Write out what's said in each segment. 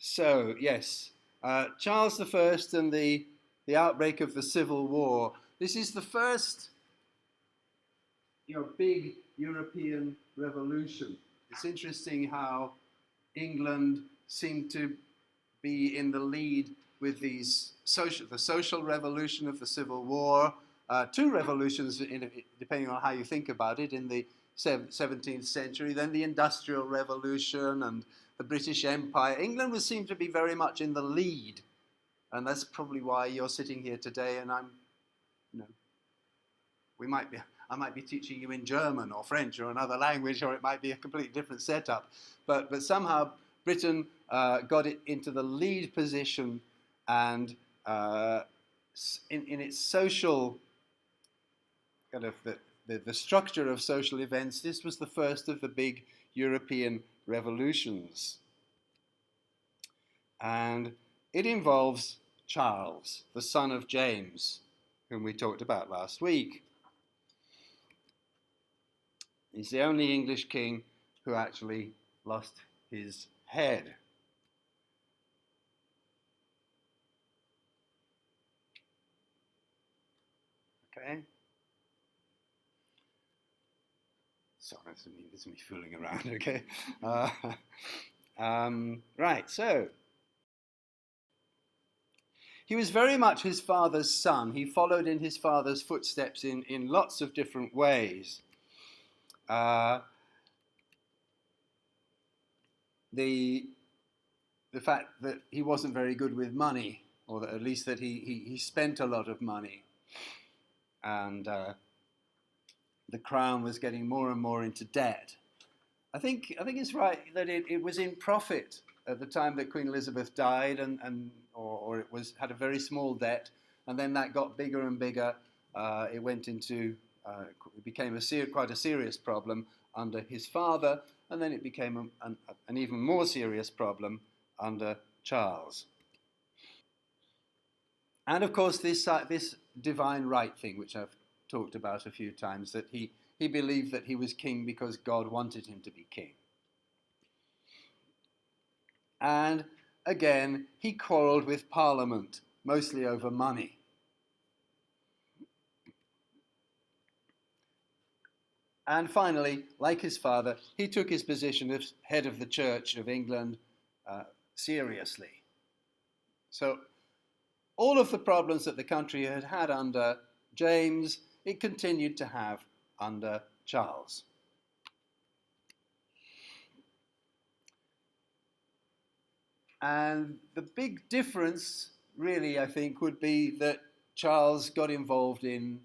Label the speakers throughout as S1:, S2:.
S1: So, yes, Charles I and the outbreak of the Civil War. This is the first big European revolution. It's interesting how England seemed to be in the lead with the social revolution of the Civil War, two revolutions, depending on how you think about it, in the 17th century, then the Industrial Revolution and the British Empire. England seemed to be very much in the lead, and that's probably why you're sitting here today, and I might be teaching you in German or French or another language, or it might be a completely different setup. But somehow Britain got it into the lead position, and in its social kind of the structure of social events, this was the first of the big European revolutions. And it involves Charles, the son of James, whom we talked about last week. He's the only English king who actually lost his head. Okay. Sorry, it's me fooling around, okay? Right, so he was very much his father's son. He followed in his father's footsteps in lots of different ways. The fact that he wasn't very good with money, or that at least that he spent a lot of money, and the crown was getting more and more into debt. I think it's right that it was in profit at the time that Queen Elizabeth died, or it had a very small debt, and then that got bigger and bigger. It went into it became quite a serious problem under his father, and then it became an even more serious problem under Charles. And of course, this divine right thing, which I've talked about a few times, that he believed that he was king because God wanted him to be king. And again, he quarrelled with Parliament, mostly over money. And finally, like his father, he took his position as head of the Church of England seriously. So all of the problems that the country had had under James, it continued to have under Charles. And the big difference, really, I think, would be that Charles got involved in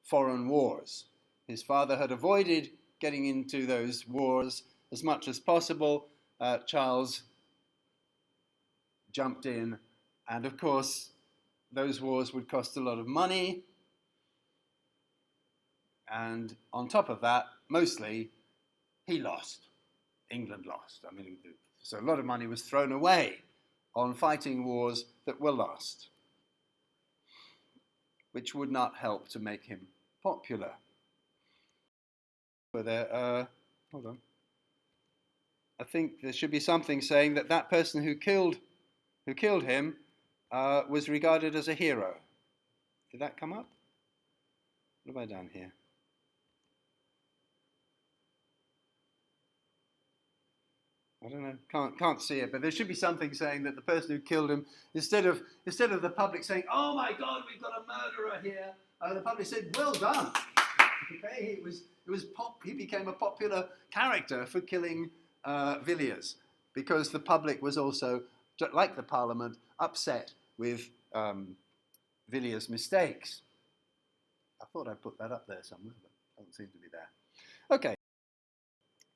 S1: foreign wars. His father had avoided getting into those wars as much as possible. Charles jumped in, and of course, those wars would cost a lot of money. And on top of that, mostly, he lost. England lost. I mean, so a lot of money was thrown away on fighting wars that were lost, which would not help to make him popular. But hold on. I think there should be something saying that person who killed him was regarded as a hero. Did that come up? What have I done here? I don't know. Can't see it, but there should be something saying that the person who killed him, instead of the public saying, "Oh my God, we've got a murderer here," the public said, "Well done." Okay, he became a popular character for killing Villiers, because the public was also, like the Parliament, upset with Villiers' mistakes. I thought I put that up there somewhere, but it doesn't seem to be there. Okay,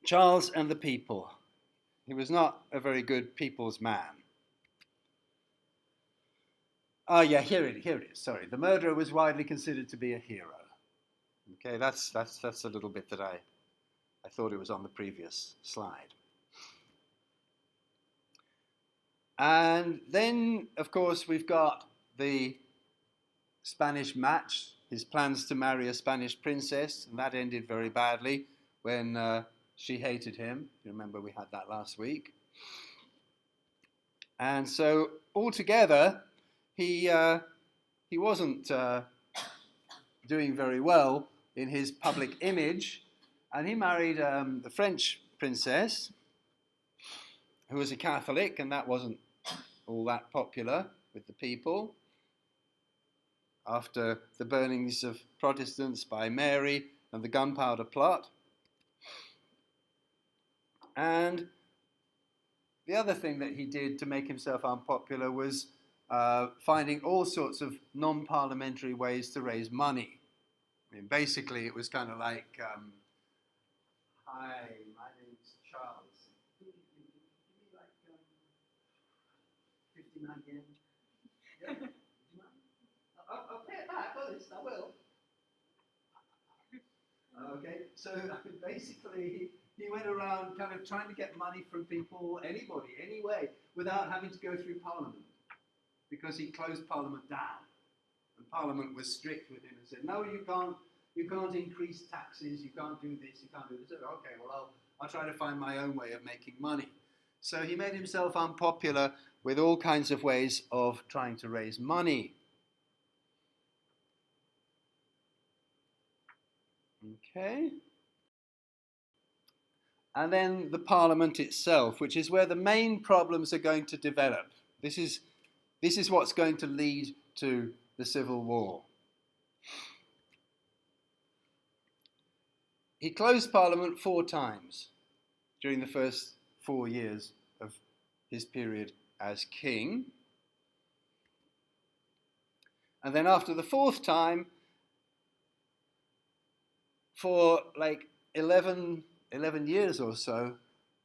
S1: Charles and the people. He was not a very good people's man. Oh yeah, here it is. Sorry, the murderer was widely considered to be a hero. Okay, that's a little bit that I thought it was on the previous slide. And then, of course, we've got the Spanish match, his plans to marry a Spanish princess, and that ended very badly when she hated him. You remember we had that last week. And so altogether, he wasn't doing very well in his public image, and he married the French princess, who was a Catholic, and that wasn't all that popular with the people. After the burnings of Protestants by Mary and the Gunpowder Plot. And the other thing that he did to make himself unpopular was finding all sorts of non-parliamentary ways to raise money. I mean, basically, it was kind of like, hi, my name's Charles. Give me like 59 yen. Yeah. I'll pay it back, honest, I will. Okay, so basically he went around kind of trying to get money from people, anybody, any way, without having to go through Parliament, because he closed Parliament down. And Parliament was strict with him and said, no, you can't increase taxes, you can't do this, you can't do this. Okay, well, I'll try to find my own way of making money. So he made himself unpopular with all kinds of ways of trying to raise money. Okay. And then the Parliament itself, which is where the main problems are going to develop. This is what's going to lead to the Civil War. He closed Parliament 4 times during the first 4 years of his period as king. And then after the 4th time, for like 11 years or so,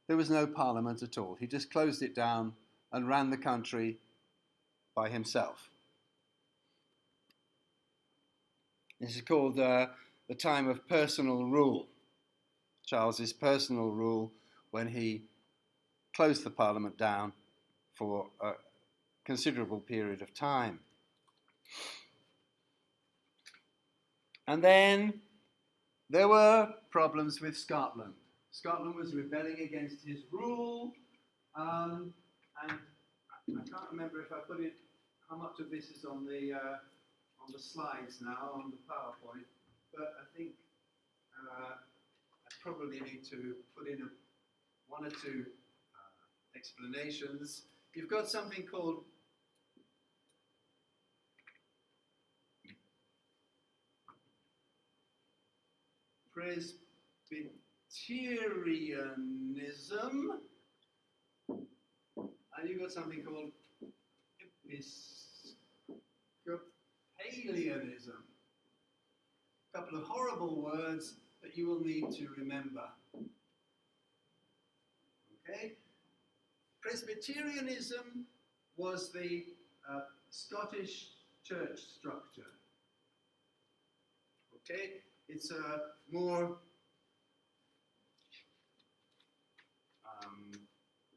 S1: there was no Parliament at all. He just closed it down and ran the country by himself. This is called the time of personal rule. Charles's personal rule, when he closed the Parliament down for a considerable period of time. And then there were problems with Scotland. Scotland was rebelling against his rule, and I can't remember if I put it, how much of this is on the slides now, on the PowerPoint, but I think I probably need to put in 1 or 2 explanations. You've got something called Presbyterianism, and you've got something called Episcopalianism. A couple of horrible words that you will need to remember. Okay? Presbyterianism was the Scottish church structure. Okay? It's a more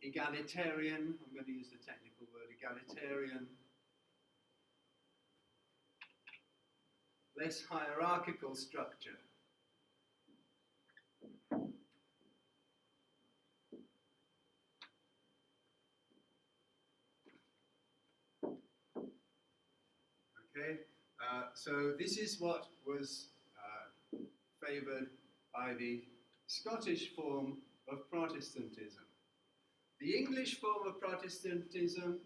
S1: egalitarian, I'm going to use the technical word, egalitarian, less hierarchical structure. Okay, so this is what was favoured by the Scottish form of Protestantism. The English form of Protestantism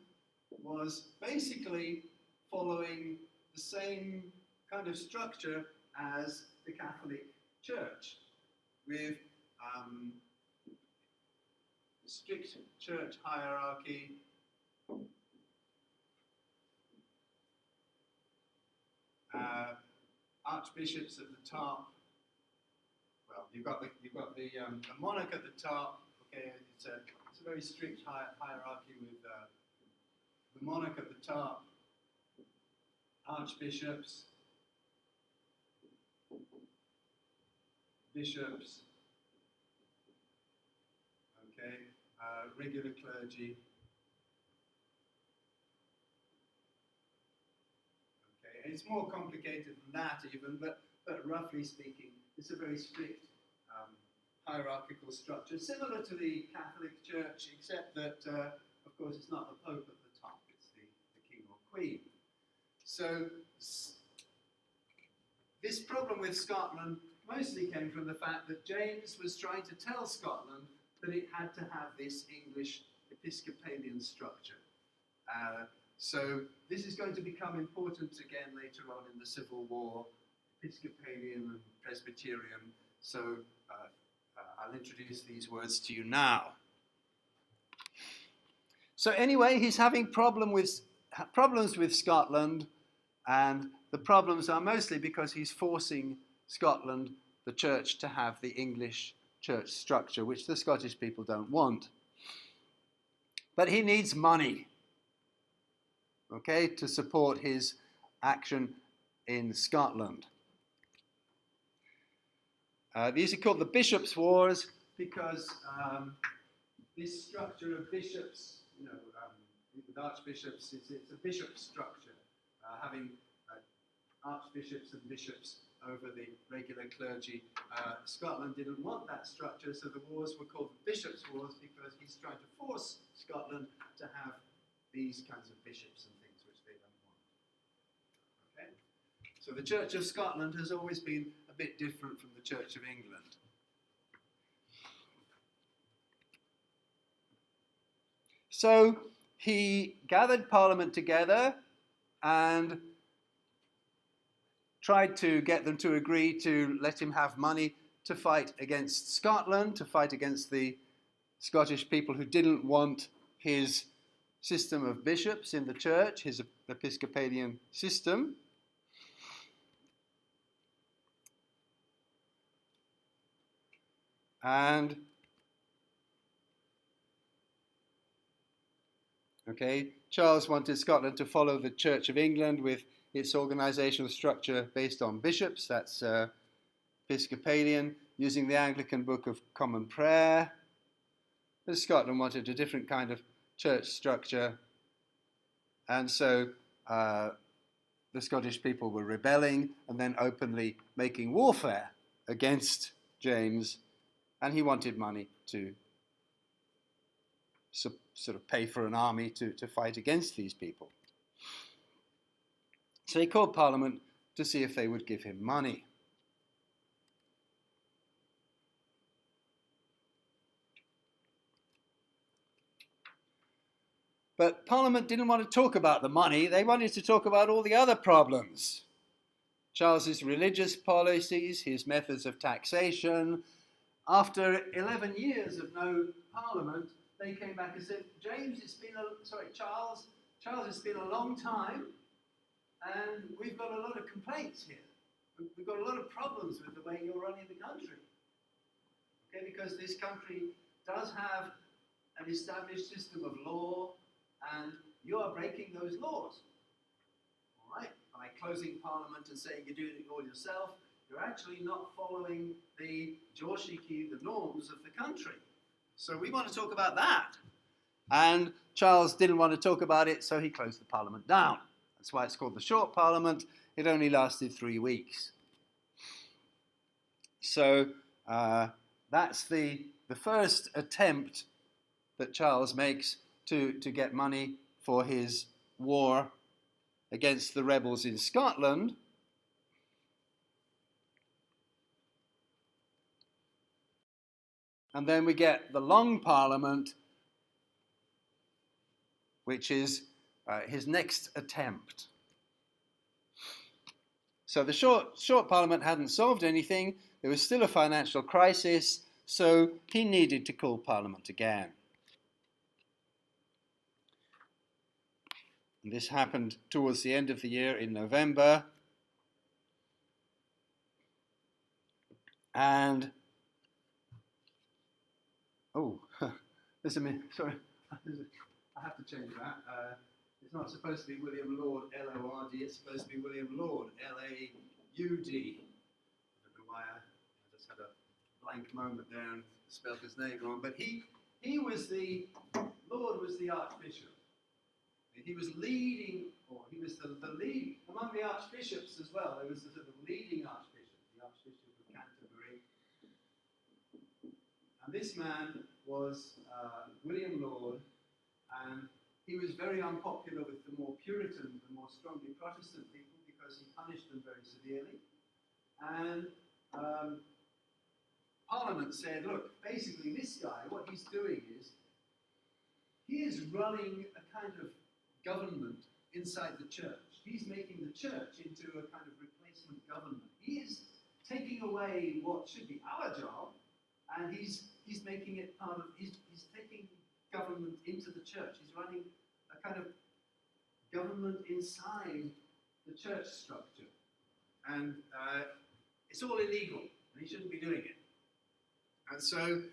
S1: was basically following the same kind of structure as the Catholic Church, with strict church hierarchy, archbishops at the top. Well, you've got the monarch at the top. Okay, it's a very strict hierarchy with the monarch at the top, archbishops, bishops. Okay, regular clergy. Okay, and it's more complicated than that even, but roughly speaking, it's a very strict hierarchical structure, similar to the Catholic Church, except that, of course, it's not the Pope at the top, it's the King or Queen. So this problem with Scotland mostly came from the fact that James was trying to tell Scotland that it had to have this English Episcopalian structure. So this is going to become important again later on in the Civil War, Episcopalian and Presbyterian. So I'll introduce these words to you now. So anyway, he's having problems with Scotland, and the problems are mostly because he's forcing Scotland, the church, to have the English church structure, which the Scottish people don't want. But he needs money, okay, to support his action in Scotland. These are called the Bishops' Wars because this structure of bishops, with archbishops, it's a bishop structure, having archbishops and bishops over the regular clergy. Scotland didn't want that structure, so the wars were called the Bishops' Wars because he's trying to force Scotland to have these kinds of bishops and things which they don't want. Okay? So the Church of Scotland has always been a bit different from the Church of England. So he gathered Parliament together and tried to get them to agree to let him have money to fight against Scotland, to fight against the Scottish people who didn't want his system of bishops in the church, his Episcopalian system. And Charles wanted Scotland to follow the Church of England with its organisational structure based on bishops, that's Episcopalian, using the Anglican Book of Common Prayer. But Scotland wanted a different kind of church structure, and so the Scottish people were rebelling and then openly making warfare against James, and he wanted money to sort of pay for an army to fight against these people. So he called Parliament to see if they would give him money. But Parliament didn't want to talk about the money, they wanted to talk about all the other problems. Charles's religious policies, his methods of taxation. After 11 years of no Parliament, they came back and said, Charles, it's been a long time, and we've got a lot of complaints here. We've got a lot of problems with the way you're running the country. Okay, because this country does have an established system of law, and you are breaking those laws. All right? By closing Parliament and saying you're doing it all yourself, you're actually not following the Joshiki, the norms of the country. So we want to talk about that. And Charles didn't want to talk about it, so he closed the Parliament down. That's why it's called the Short Parliament. It only lasted 3 weeks. So that's the first attempt that Charles makes to get money for his war against the rebels in Scotland. And then we get the Long Parliament, which is his next attempt. So the short Parliament hadn't solved anything. There was still a financial crisis, so he needed to call Parliament again. And this happened towards the end of the year in November. And there's a minute, sorry, I have to change that. It's not supposed to be William Lord, L-O-R-D, it's supposed to be William Lord, L-A-U-D. I don't know why I just had a blank moment there and spelled his name wrong, but Lord was the Archbishop. He was leading, or he was the lead, among the archbishops as well, there was the sort of leading archbishop, the Archbishop of Canterbury. And this man was William Laud, and he was very unpopular with the more Puritan, the more strongly Protestant people, because he punished them very severely. And Parliament said, look, basically this guy, what he's doing is, he is running a kind of government inside the church. He's making the church into a kind of replacement government. He is taking away what should be our job, and he's making it part of, he's taking government into the church. He's running a kind of government inside the church structure. And it's all illegal, and he shouldn't be doing it. And so,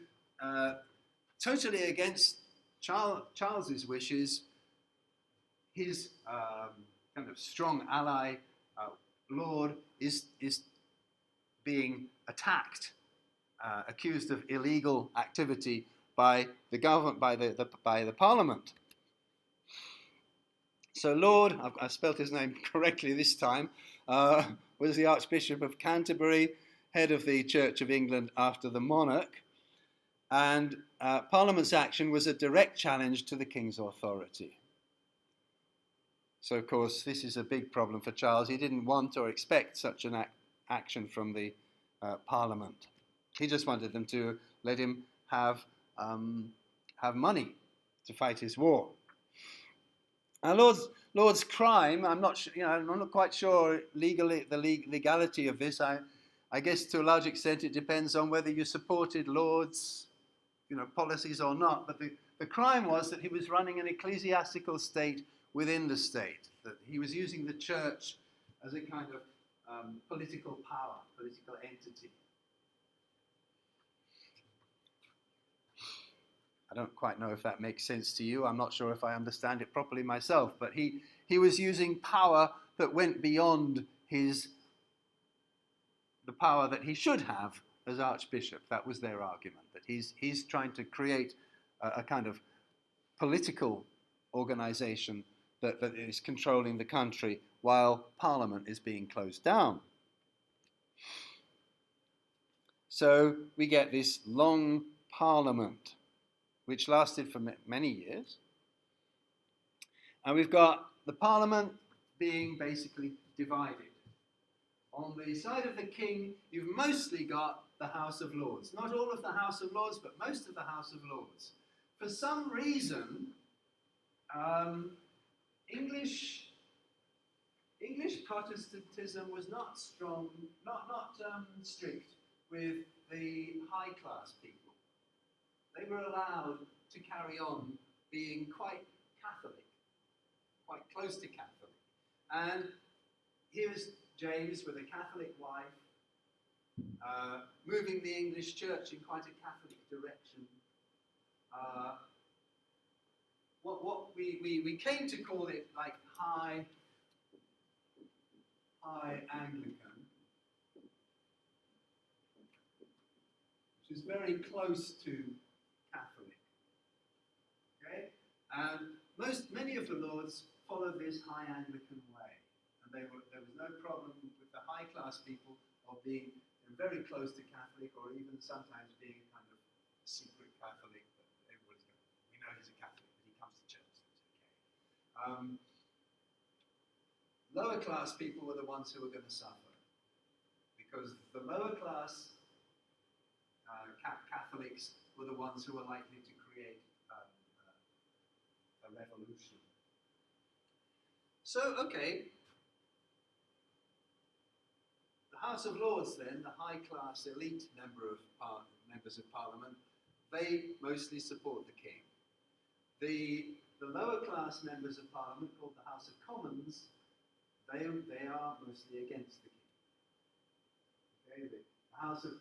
S1: totally against Charles's wishes, his kind of strong ally, Laud, is being attacked, accused of illegal activity by the government, by the Parliament. So Laud, I've spelt his name correctly this time, was the Archbishop of Canterbury, head of the Church of England after the monarch, and Parliament's action was a direct challenge to the king's authority. So, of course, this is a big problem for Charles. He didn't want or expect such an action from the Parliament. He just wanted them to let him have money to fight his war. And Laud's crime, I'm not quite sure legally the legality of this. I guess to a large extent it depends on whether you supported Laud's policies or not. But the crime was that he was running an ecclesiastical state within the state, that he was using the church as a kind of political power, political entity. I don't quite know if that makes sense to you. I'm not sure if I understand it properly myself, but he was using power that went beyond the power that he should have as Archbishop. That was their argument, that he's trying to create a kind of political organization that is controlling the country while Parliament is being closed down. So we get this long Parliament, which lasted for many years. And we've got the Parliament being basically divided. On the side of the king, you've mostly got the House of Lords. Not all of the House of Lords, but most of the House of Lords. For some reason, English Protestantism was not strong, not strict with the high class people. They were allowed to carry on being quite Catholic, quite close to Catholic. And here's James with a Catholic wife, moving the English church in quite a Catholic direction. What we came to call it like high Anglican, which is very close to Catholic. Okay, and many of the lords followed this high Anglican way, and there was no problem with the high class people of being very close to Catholic, or even sometimes being a kind of secret Catholic. But everybody's going, we know he's a Catholic, but he comes to church, so it's okay. Lower class people were the ones who were going to suffer, because the lower class Catholics were the ones who were likely to create a revolution. So, okay, the House of Lords then, the high-class elite members of Parliament, they mostly support the king. The lower-class members of Parliament, called the House of Commons, they are mostly against the king. Okay, the House of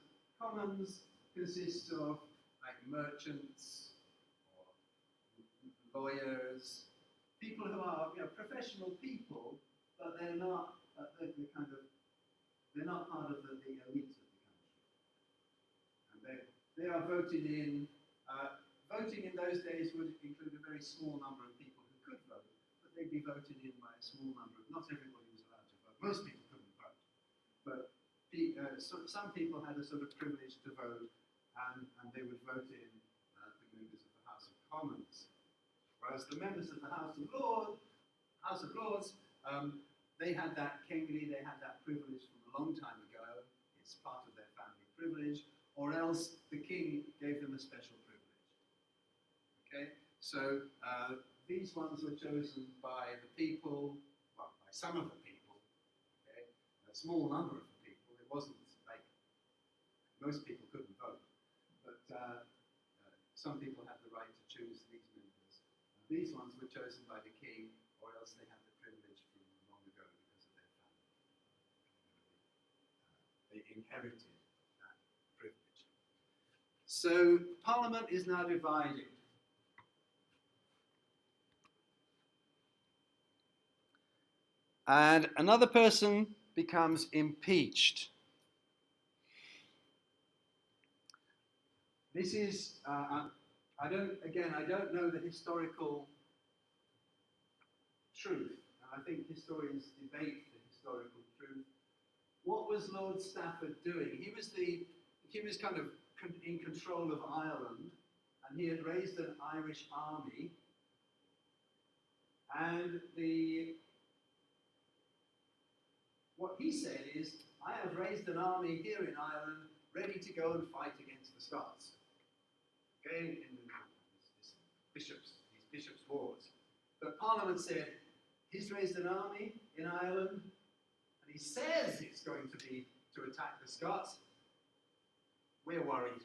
S1: Commons consists of like merchants or lawyers, people who are professional people, but they're not they're not part of the elite of the country, and they are voted in. Voting in those days would include a very small number of people who could vote, but they'd be voted in by a small number. Not everybody was allowed to vote. Most people couldn't vote, but some people had a sort of privilege to vote, and they would vote in the members of the House of Commons. Whereas the members of the House of Lords, they had that kingly, they had that privilege from a long time ago. It's part of their family privilege, or else the king gave them a special privilege. Okay, so these ones were chosen by the people, well, by some of the people. Okay, a small number of the people. It wasn't like most people couldn't vote, but some people had the right to choose these members. These ones were chosen by the king, or else they had the privilege from long ago because of their family. They inherited that privilege. So Parliament is now divided. And another person becomes impeached. This is, I don't know the historical truth. And I think historians debate the historical truth. What was Lord Stafford doing? He was kind of in control of Ireland, and he had raised an Irish army, and what he said is, I have raised an army here in Ireland ready to go and fight against the Scots. Okay, in these bishops' wars. But Parliament said, he's raised an army in Ireland, and he says it's going to be to attack the Scots. We're worried.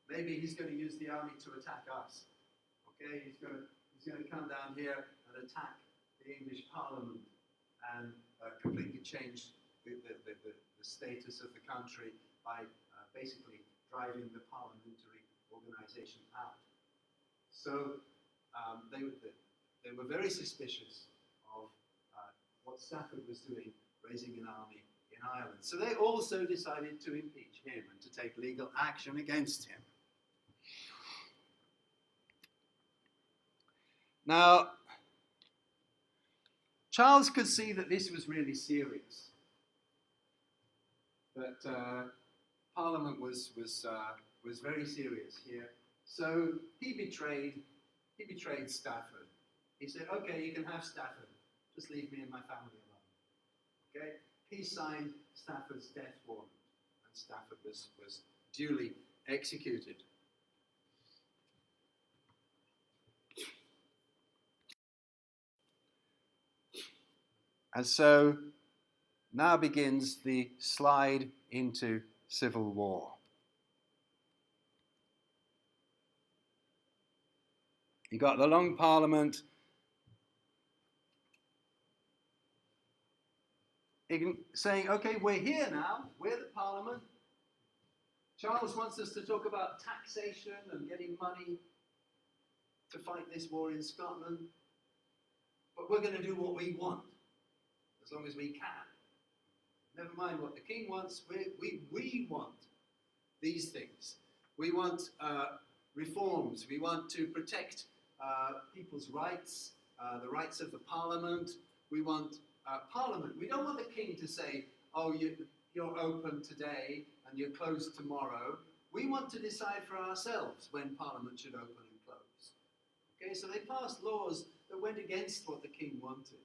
S1: Maybe he's going to use the army to attack us. Okay, he's going to come down here and attack the English Parliament and completely change the status of the country by basically driving the parliamentary organization out. So they were very suspicious of what Stafford was doing, raising an army in Ireland. So they also decided to impeach him and to take legal action against him. Now, Charles could see that this was really serious, that Parliament was very serious here. So he betrayed Stafford. He said, "Okay, you can have Stafford. Just leave me and my family alone." Okay. He signed Stafford's death warrant, and Stafford was duly executed. And so now begins the slide into civil war. You got the Long Parliament saying, okay, we're here now, we're the Parliament. Charles wants us to talk about taxation and getting money to fight this war in Scotland, but we're going to do what we want, as long as we can. Never mind what the king wants, we want these things. We want reforms, we want to protect people's rights, the rights of the Parliament. We want Parliament. We don't want the king to say, oh, you're open today and you're closed tomorrow. We want to decide for ourselves when Parliament should open and close. Okay, so they passed laws that went against what the king wanted.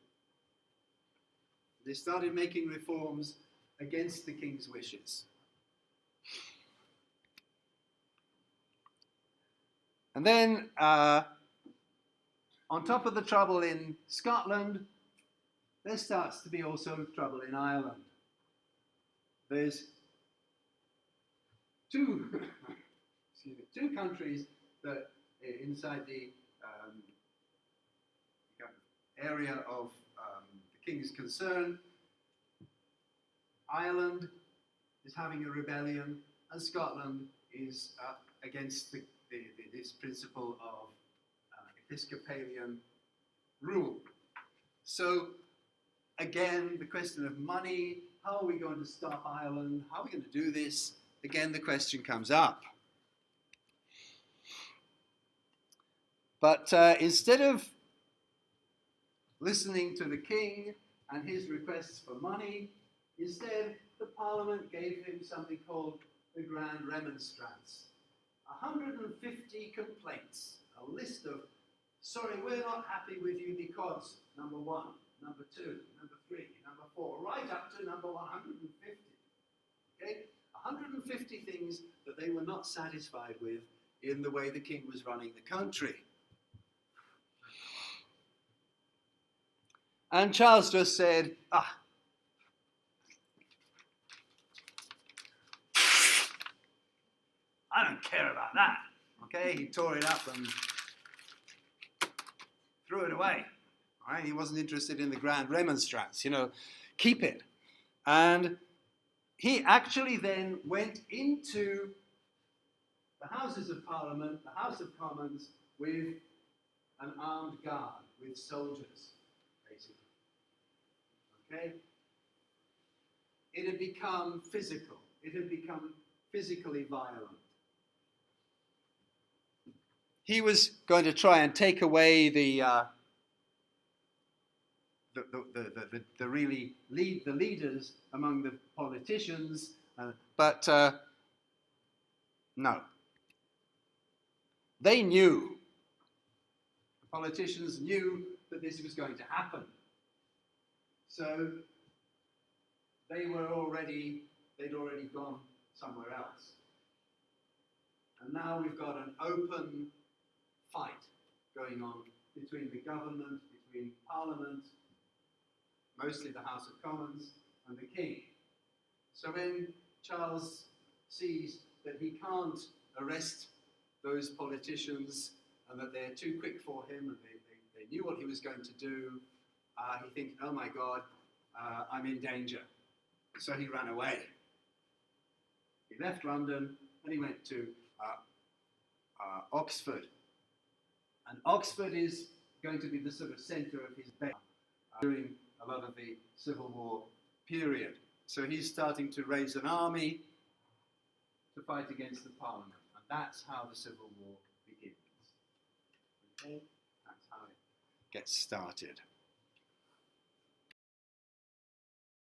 S1: They started making reforms against the king's wishes. And then, on top of the trouble in Scotland, there starts to be also trouble in Ireland. There's two countries that inside the area of the king's concern. Ireland is having a rebellion, and Scotland is against this principle of Episcopalian rule. So again, the question of money, how are we going to stop Ireland? How are we going to do this? Again, the question comes up. But instead of listening to the king and his requests for money, instead the Parliament gave him something called the Grand Remonstrance. 150 complaints, a list of sorry, we're not happy with you because number 1, number 2, number 3, number 4, right up to number 150. Okay? 150 things that they were not satisfied with in the way the king was running the country. And Charles just said, I don't care about that. Okay, he tore it up and threw it away. All right, he wasn't interested in the grand remonstrance, keep it. And he actually then went into the Houses of Parliament, the House of Commons, with an armed guard, with soldiers, basically. Okay? It had become physical. It had become physically violent. He was going to try and take away the leaders among the politicians, but no. They knew. The politicians knew that this was going to happen. So they'd already gone somewhere else. And now we've got an open fight going on between the government, between Parliament, mostly the House of Commons, and the King. So when Charles sees that he can't arrest those politicians and that they're too quick for him and they knew what he was going to do, he thinks, oh my God, I'm in danger. So he ran away. He left London and he went to Oxford. And Oxford is going to be the sort of centre of his base during a lot of the Civil War period. So he's starting to raise an army to fight against the Parliament. And that's how the Civil War begins. Okay? That's how it gets started.